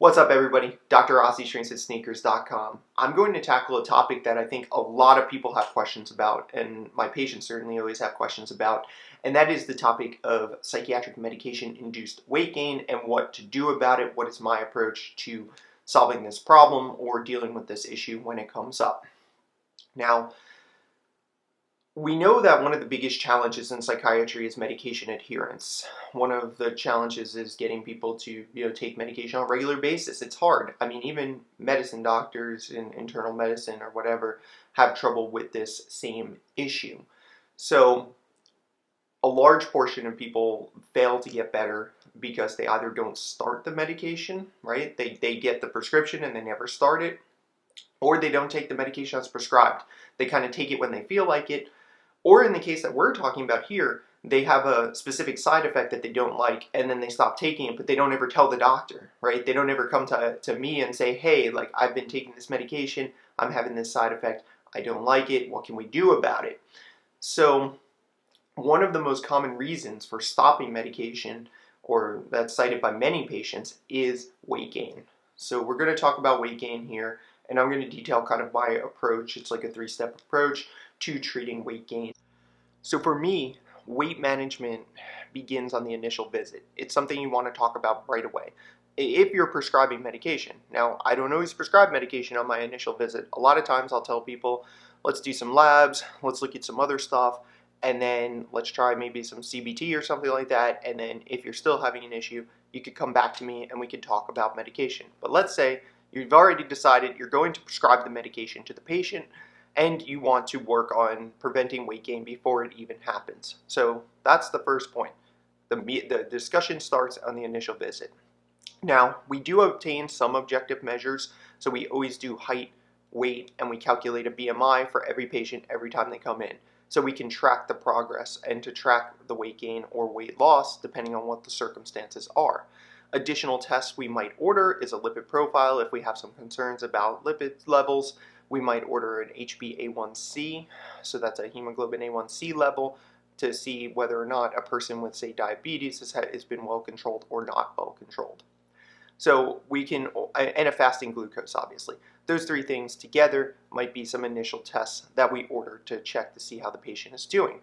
What's up, everybody? Dr. Rossi, shrinksitsneakers.com. I'm going to tackle a topic that I think a lot of people have questions about, and my patients certainly always have questions about, and that is the topic of psychiatric medication-induced weight gain and what to do about it. What is my approach to solving this problem or dealing with this issue when it comes up? Now, we know that one of the biggest challenges in psychiatry is medication adherence. One of the challenges is getting people to, take medication on a regular basis. It's hard. I mean, even medicine doctors in internal medicine or whatever have trouble with this same issue. So a large portion of people fail to get better because they either don't start the medication, right? They get the prescription and they never start it, or they don't take the medication as prescribed. They kind of take it when they feel like it. Or in the case that we're talking about here, they have a specific side effect that they don't like, and then they stop taking it, but they don't ever tell the doctor, right? They don't ever come to me and say, hey, like, I've been taking this medication, I'm having this side effect, I don't like it, what can we do about it? So one of the most common reasons for stopping medication, or that's cited by many patients, is weight gain. So we're going to talk about weight gain here, and I'm going to detail kind of my approach. It's like a three-step approach to treating weight gain. So for me, weight management begins on the initial visit. It's something you want to talk about right away. If you're prescribing medication. Now, I don't always prescribe medication on my initial visit. A lot of times I'll tell people, let's do some labs, let's look at some other stuff, and then let's try maybe some CBT or something like that, and then if you're still having an issue, you could come back to me and we could talk about medication. But let's say you've already decided you're going to prescribe the medication to the patient, and you want to work on preventing weight gain before it even happens. So that's the first point. The discussion starts on the initial visit. Now, we do obtain some objective measures, so we always do height, weight, and we calculate a BMI for every patient every time they come in. So we can track the progress and to track the weight gain or weight loss depending on what the circumstances are. Additional tests we might order is a lipid profile if we have some concerns about lipid levels. We might order an HbA1c, so that's a hemoglobin A1c level, to see whether or not a person with, say, diabetes has been well controlled or not well controlled. So we can, and a fasting glucose, obviously. Those three things together might be some initial tests that we order to check to see how the patient is doing.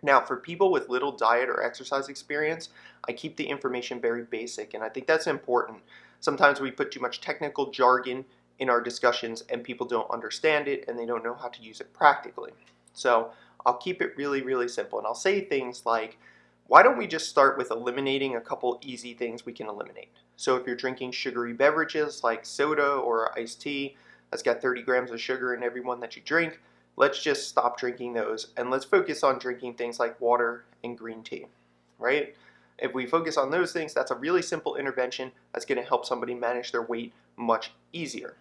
Now, for people with little diet or exercise experience, I keep the information very basic, and I think that's important. Sometimes we put too much technical jargon in our discussions and people don't understand it and they don't know how to use it practically. So I'll keep it really, really simple, and I'll say things like, why don't we just start with eliminating a couple easy things we can eliminate? So if you're drinking sugary beverages like soda or iced tea that's got 30 grams of sugar in every one that you drink, let's just stop drinking those and let's focus on drinking things like water and green tea, right? If we focus on those things, that's a really simple intervention that's going to help somebody manage their weight much easier.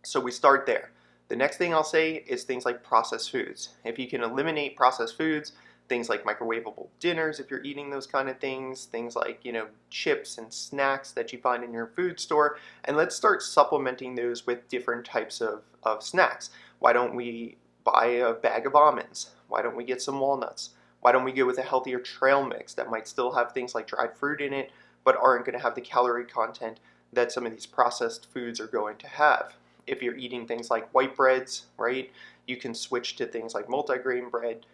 So we start there. The next thing I'll say is things like processed foods. If you can eliminate processed foods, things like microwavable dinners, if you're eating those kind of things like, chips and snacks that you find in your food store, and let's start supplementing those with different types of snacks. Why don't we buy a bag of almonds? Why don't we get some walnuts? Why don't we go with a healthier trail mix that might still have things like dried fruit in it, but aren't going to have the calorie content that some of these processed foods are going to have? If you're eating things like white breads, right, you can switch to things like multigrain bread,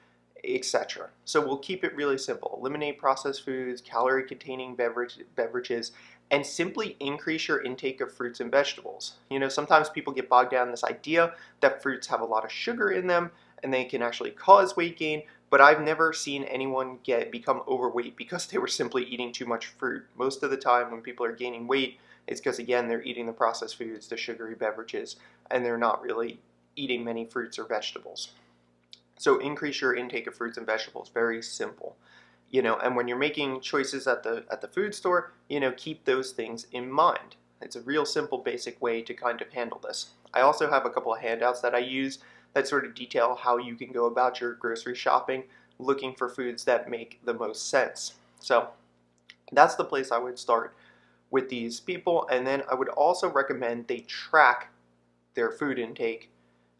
etc. So we'll keep it really simple. Eliminate processed foods, calorie-containing beverages, and simply increase your intake of fruits and vegetables. Sometimes people get bogged down in this idea that fruits have a lot of sugar in them and they can actually cause weight gain, but I've never seen anyone become overweight because they were simply eating too much fruit. Most of the time when people are gaining weight, it's because, again, they're eating the processed foods, the sugary beverages, and they're not really eating many fruits or vegetables. So increase your intake of fruits and vegetables. Very simple. And when you're making choices at the food store, keep those things in mind. It's a real simple, basic way to kind of handle this. I also have a couple of handouts that I use that sort of detail how you can go about your grocery shopping, looking for foods that make the most sense. So that's the place I would start with these people, and then I would also recommend they track their food intake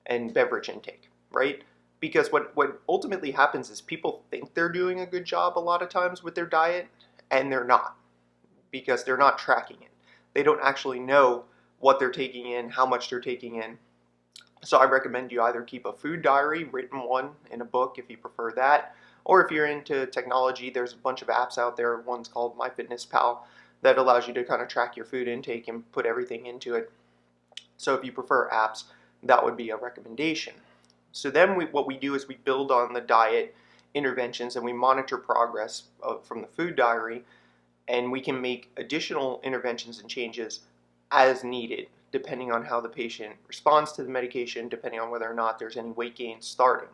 and beverage intake, right? Because what ultimately happens is people think they're doing a good job a lot of times with their diet, and they're not, because they're not tracking it. they don't actually know what they're taking in, how much they're taking in. So I recommend you either keep a food diary, written one in a book if you prefer that, or if you're into technology, there's a bunch of apps out there. One's called MyFitnessPal that allows you to kind of track your food intake and put everything into it. So if you prefer apps, that would be a recommendation. So then what we do is we build on the diet interventions and we monitor progress from the food diary, and we can make additional interventions and changes as needed, depending on how the patient responds to the medication, depending on whether or not there's any weight gain starting.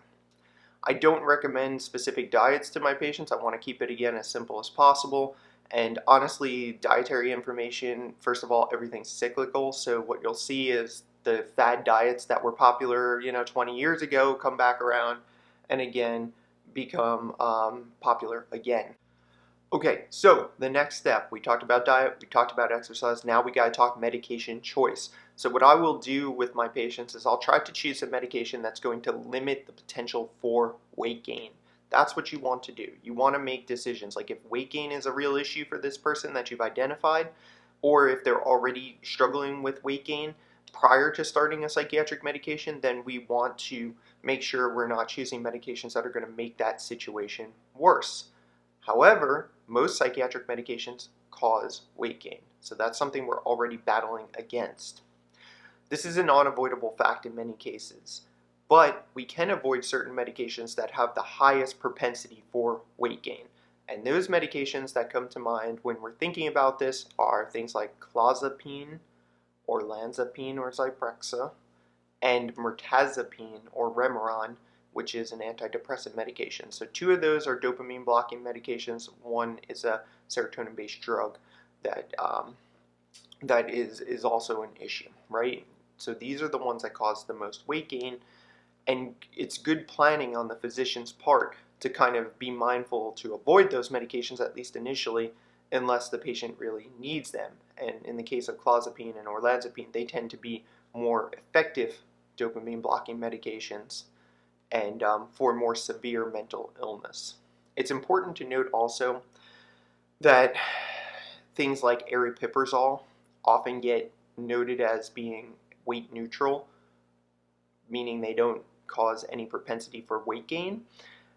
I don't recommend specific diets to my patients. I want to keep it, again, as simple as possible. And honestly, dietary information, first of all, everything's cyclical. So what you'll see is the fad diets that were popular, 20 years ago come back around and again become popular again. Okay, so the next step, we talked about diet, we talked about exercise, now we gotta talk medication choice. So what I will do with my patients is I'll try to choose a medication that's going to limit the potential for weight gain. That's what you want to do. You want to make decisions, like if weight gain is a real issue for this person that you've identified, or if they're already struggling with weight gain prior to starting a psychiatric medication, then we want to make sure we're not choosing medications that are going to make that situation worse. However, most psychiatric medications cause weight gain, so that's something we're already battling against. This is an unavoidable fact in many cases, but we can avoid certain medications that have the highest propensity for weight gain. And those medications that come to mind when we're thinking about this are things like clozapine, or olanzapine, or Zyprexa, and mirtazapine, or Remeron, which is an antidepressant medication. So two of those are dopamine blocking medications. One is a serotonin-based drug that is also an issue, right? So these are the ones that cause the most weight gain, and it's good planning on the physician's part to kind of be mindful to avoid those medications, at least initially, unless the patient really needs them. And in the case of clozapine and olanzapine, they tend to be more effective dopamine blocking medications and for more severe mental illness. It's important to note also that things like aripiprazole often get noted as being weight neutral, meaning they don't cause any propensity for weight gain.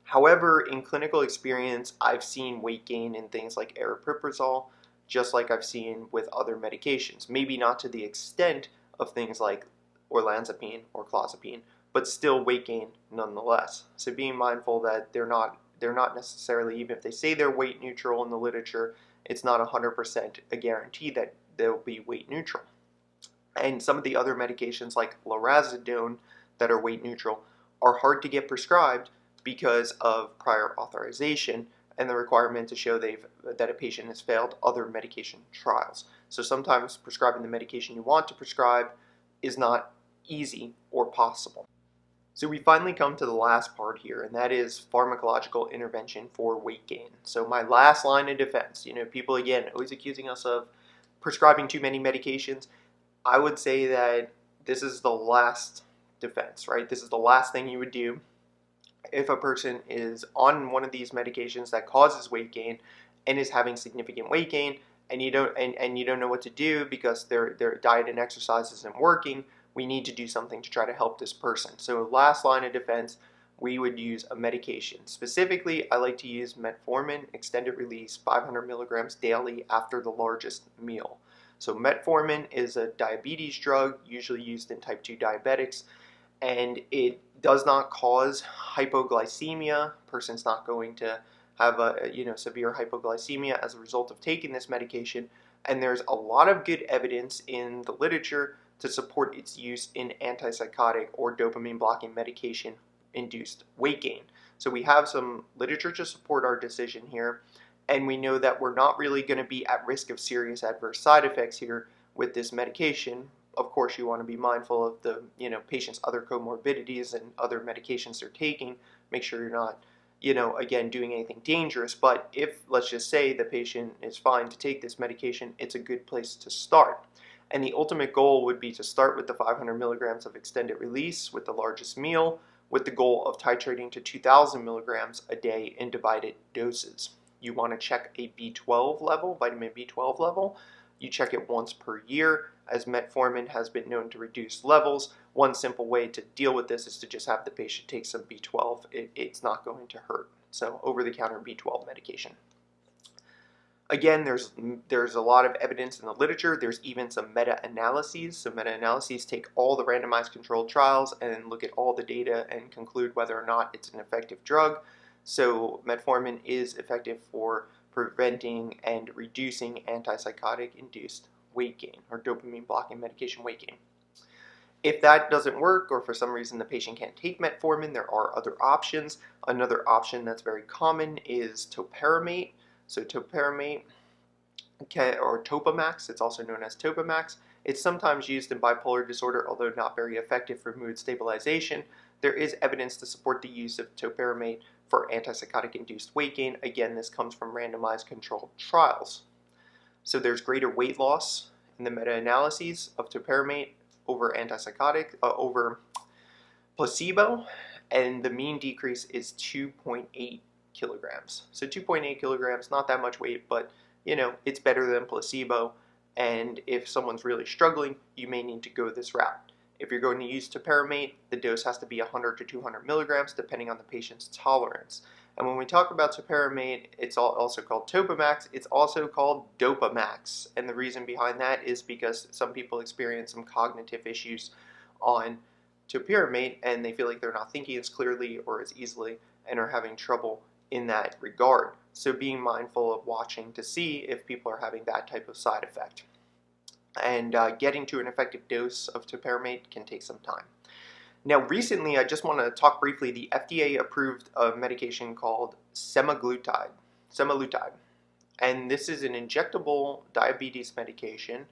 However, in clinical experience, I've seen weight gain in things like aripiprazole, just like I've seen with other medications. Maybe not to the extent of things like olanzapine or clozapine, but still weight gain nonetheless. So being mindful that they're not necessarily, even if they say they're weight neutral in the literature, it's not 100% a guarantee that they'll be weight neutral. And some of the other medications like lorazepam that are weight neutral are hard to get prescribed because of prior authorization and the requirement to show that a patient has failed other medication trials. So sometimes prescribing the medication you want to prescribe is not easy or possible. So we finally come to the last part here, and that is pharmacological intervention for weight gain. So my last line of defense, people again always accusing us of prescribing too many medications. I would say that this is the last defense, right? This is the last thing you would do if a person is on one of these medications that causes weight gain and is having significant weight gain, and you don't know what to do because their diet and exercise isn't working. We need to do something to try to help this person. So last line of defense, we would use a medication. Specifically, I like to use metformin, extended release, 500 milligrams daily after the largest meal. So metformin is a diabetes drug, usually used in type 2 diabetics, and it does not cause hypoglycemia. Person's not going to have a severe hypoglycemia as a result of taking this medication, and there's a lot of good evidence in the literature to support its use in antipsychotic or dopamine blocking medication induced weight gain. So we have some literature to support our decision here, and we know that we're not really going to be at risk of serious adverse side effects here with this medication. Of course, you want to be mindful of the patient's other comorbidities and other medications they're taking. Make sure you're not again doing anything dangerous. But if, let's just say, the patient is fine to take this medication, it's a good place to start. And the ultimate goal would be to start with the 500 milligrams of extended release with the largest meal, with the goal of titrating to 2,000 milligrams a day in divided doses. You want to check a B12 level, vitamin B12 level, you check it once per year, as metformin has been known to reduce levels. One simple way to deal with this is to just have the patient take some B12. It's not going to hurt. So over-the-counter B12 medication. Again, there's a lot of evidence in the literature. There's even some meta-analyses. So meta-analyses take all the randomized controlled trials and look at all the data and conclude whether or not it's an effective drug. So metformin is effective for preventing and reducing antipsychotic-induced weight gain or dopamine blocking medication weight gain. If that doesn't work, or for some reason the patient can't take metformin, there are other options. Another option that's very common is topiramate. So topiramate, or Topamax, it's also known as Topamax. It's sometimes used in bipolar disorder, although not very effective for mood stabilization. There is evidence to support the use of topiramate for antipsychotic-induced weight gain. Again, this comes from randomized controlled trials. So there's greater weight loss in the meta-analyses of topiramate over antipsychotic, over placebo, and the mean decrease is 2.8 kilograms. So 2.8 kilograms, not that much weight, but you know, it's better than placebo. And if someone's really struggling, you may need to go this route. If you're going to use topiramate, the dose has to be 100 to 200 milligrams, depending on the patient's tolerance. And when we talk about topiramate, it's also called Topamax. It's also called Dopamax. And the reason behind that is because some people experience some cognitive issues on topiramate, and they feel like they're not thinking as clearly or as easily and are having trouble in that regard. So being mindful of watching to see if people are having that type of side effect. And getting to an effective dose of topiramate can take some time. Now recently, I just want to talk briefly, the FDA approved a medication called semaglutide. And this is an injectable diabetes medication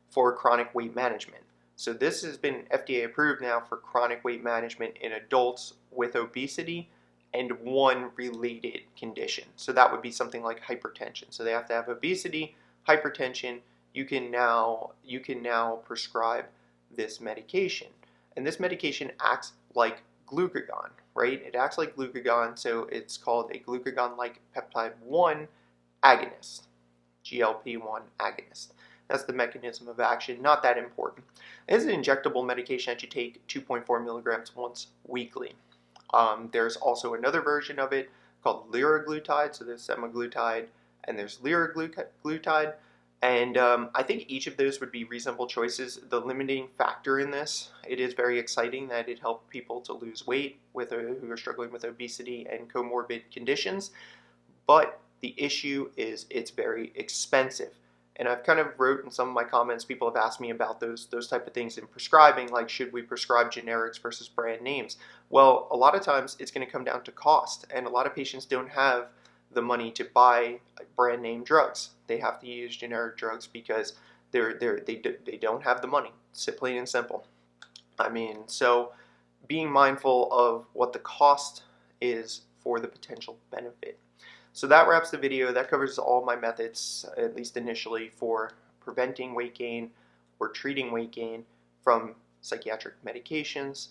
for chronic weight management. So this has been FDA approved now for chronic weight management in adults with obesity and one related condition. So that would be something like hypertension. So they have to have obesity, hypertension. You can now prescribe this medication. And this medication acts like glucagon, right? It acts like glucagon, so it's called a glucagon-like peptide 1 agonist, GLP-1 agonist. That's the mechanism of action, not that important. It's an injectable medication that you take 2.4 milligrams once weekly. There's also another version of it called liraglutide, so there's semaglutide and there's liraglutide. And I think each of those would be reasonable choices. The limiting factor in this, it is very exciting that it helped people to lose weight who are struggling with obesity and comorbid conditions. But the issue is it's very expensive. And I've kind of wrote in some of my comments, people have asked me about those type of things in prescribing, like should we prescribe generics versus brand names? Well, a lot of times it's going to come down to cost, and a lot of patients don't have the money to buy brand name drugs. They have to use generic drugs because they don't have the money. It's plain and simple. I mean, so being mindful of what the cost is for the potential benefit. So that wraps the video. That covers all my methods, at least initially, for preventing weight gain or treating weight gain from psychiatric medications.